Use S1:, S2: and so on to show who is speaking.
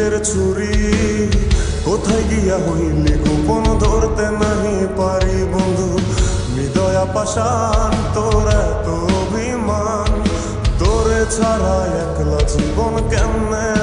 S1: বুকের ছুরি কোথায় গিয়া হইলি গোপন ধরতে নাহি পারি বন্ধু। হৃদয়া পাষাণ তোর এত অভিমান, তোরে ছাড়া একলা জীবন কেমনে